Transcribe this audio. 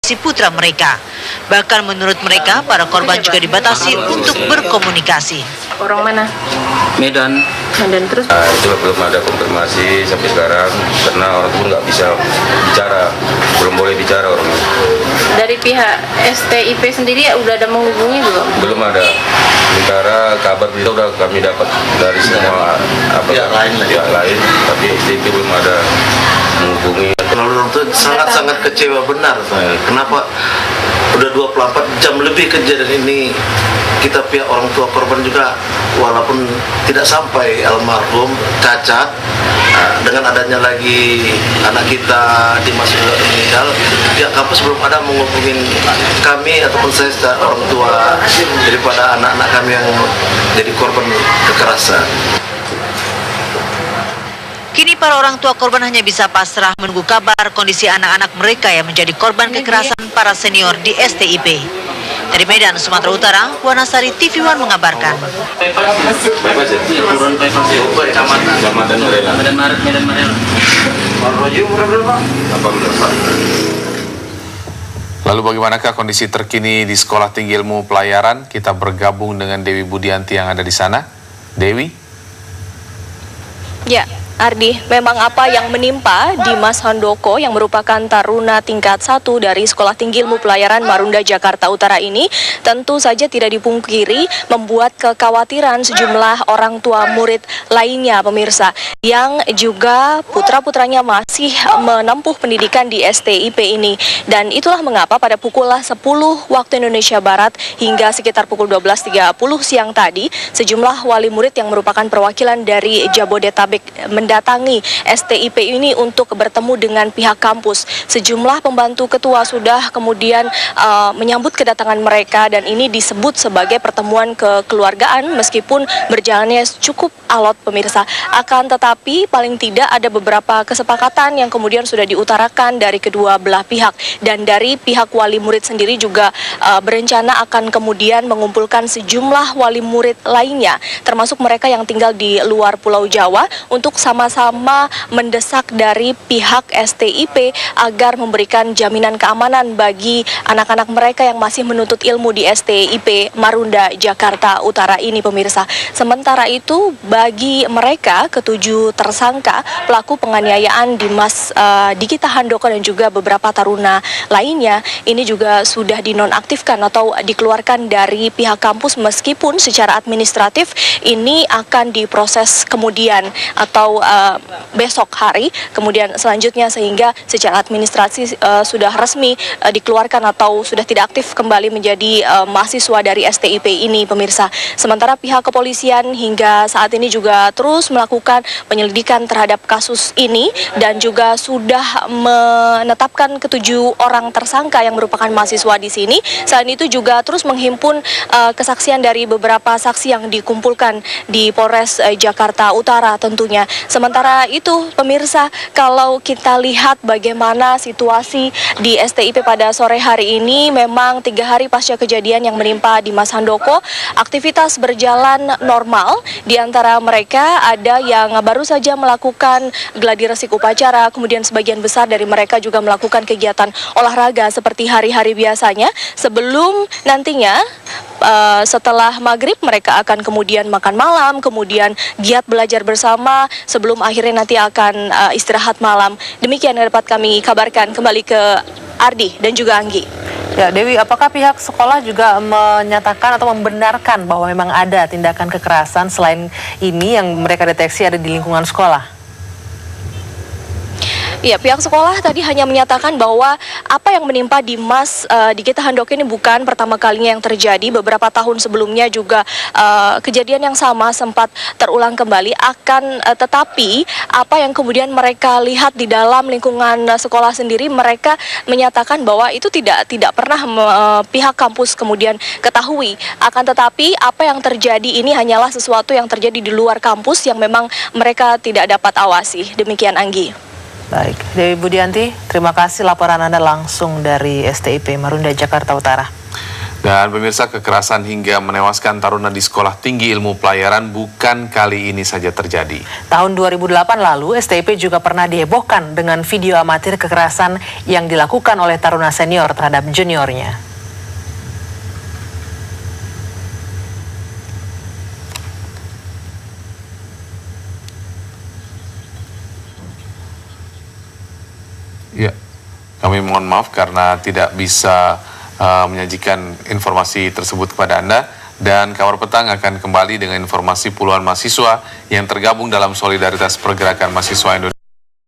si putra mereka. Bahkan menurut mereka, para korban juga dibatasi untuk berkomunikasi. Orang mana? Medan. Terus? Itu belum ada konfirmasi sampai sekarang karena orang itu nggak bisa bicara, belum boleh bicara orang. Dari pihak STIP sendiri udah ada menghubungi belum? Belum ada. Sementara kabar itu udah kami dapat dari semua pihak lain, tapi STIP belum ada menghubungi. Orang itu sangat-sangat kecewa benar saya. Kenapa udah 24 jam lebih kejadian ini, kita pihak orang tua korban juga walaupun tidak sampai almarhum cacat, dengan adanya lagi anak kita dimasukkan meninggal, pihak kampus belum ada menghubungin kami ataupun saya secara orang tua daripada anak-anak kami yang jadi korban kekerasan. Kini para orang tua korban hanya bisa pasrah menunggu kabar kondisi anak-anak mereka yang menjadi korban kekerasan para senior di STIP. Dari Medan, Sumatera Utara, Wanasari TV One mengabarkan. Lalu bagaimanakah kondisi terkini di Sekolah Tinggi Ilmu Pelayaran? Kita bergabung dengan Dewi Budianti yang ada di sana. Dewi? Ya, Ardi, memang apa yang menimpa Dimas Handoko yang merupakan taruna tingkat 1 dari Sekolah Tinggi Ilmu Pelayaran Marunda Jakarta Utara ini tentu saja tidak dipungkiri membuat kekhawatiran sejumlah orang tua murid lainnya, pemirsa, yang juga putra-putranya masih menempuh pendidikan di STIP ini. Dan itulah mengapa pada pukul 10 waktu Indonesia Barat hingga sekitar pukul 12.30 siang tadi, sejumlah wali murid yang merupakan perwakilan dari Jabodetabek mendatangi STIP ini untuk bertemu dengan pihak kampus. Sejumlah pembantu ketua sudah kemudian menyambut kedatangan mereka dan ini disebut sebagai pertemuan kekeluargaan meskipun berjalannya cukup alot, pemirsa. Akan tetapi paling tidak ada beberapa kesepakatan yang kemudian sudah diutarakan dari kedua belah pihak, dan dari pihak wali murid sendiri juga berencana akan kemudian mengumpulkan sejumlah wali murid lainnya termasuk mereka yang tinggal di luar Pulau Jawa untuk sama-sama mendesak dari pihak STIP agar memberikan jaminan keamanan bagi anak-anak mereka yang masih menuntut ilmu di STIP Marunda Jakarta Utara ini, pemirsa. Sementara itu bagi mereka ketujuh tersangka pelaku penganiayaan Dimas Dikita Handoko dan juga beberapa taruna lainnya ini juga sudah dinonaktifkan atau dikeluarkan dari pihak kampus meskipun secara administratif ini akan diproses kemudian atau besok hari kemudian selanjutnya, sehingga secara administrasi sudah resmi dikeluarkan atau sudah tidak aktif kembali menjadi mahasiswa dari STIP ini, pemirsa. Sementara pihak kepolisian hingga saat ini juga terus melakukan penyelidikan terhadap kasus ini dan juga sudah menetapkan ketujuh orang tersangka yang merupakan mahasiswa di sini. Selain itu juga terus menghimpun kesaksian dari beberapa saksi yang dikumpulkan di Polres Jakarta Utara tentunya. Sementara itu, pemirsa, kalau kita lihat bagaimana situasi di STIP pada sore hari ini, memang 3 hari pasca kejadian yang menimpa Dimas Handoko, aktivitas berjalan normal. Di antara mereka ada yang baru saja melakukan gladi resik upacara, kemudian sebagian besar dari mereka juga melakukan kegiatan olahraga seperti hari-hari biasanya. Sebelum nantinya setelah maghrib mereka akan kemudian makan malam, kemudian giat belajar bersama sebelum akhirnya nanti akan istirahat malam. Demikian yang dapat kami kabarkan. Kembali ke Ardi dan juga Anggi. Ya, Dewi, apakah pihak sekolah juga menyatakan atau membenarkan bahwa memang ada tindakan kekerasan selain ini yang mereka deteksi ada di lingkungan sekolah? Ya, pihak sekolah tadi hanya menyatakan bahwa apa yang menimpa Dimas Dikita Handoko ini bukan pertama kalinya yang terjadi. Beberapa tahun sebelumnya juga kejadian yang sama sempat terulang kembali. Tetapi apa yang kemudian mereka lihat di dalam lingkungan sekolah sendiri, mereka menyatakan bahwa itu tidak pernah pihak kampus kemudian ketahui. Akan tetapi apa yang terjadi ini hanyalah sesuatu yang terjadi di luar kampus yang memang mereka tidak dapat awasi. Demikian, Anggi. Baik, Dewi Budianti, terima kasih laporan Anda langsung dari STIP Marunda Jakarta Utara. Dan pemirsa, kekerasan hingga menewaskan taruna di Sekolah Tinggi Ilmu Pelayaran bukan kali ini saja terjadi. Tahun 2008 lalu, STIP juga pernah dihebohkan dengan video amatir kekerasan yang dilakukan oleh taruna senior terhadap juniornya. Ya, kami mohon maaf karena tidak bisa menyajikan informasi tersebut kepada Anda, dan Kabar Petang akan kembali dengan informasi puluhan mahasiswa yang tergabung dalam solidaritas pergerakan mahasiswa Indonesia.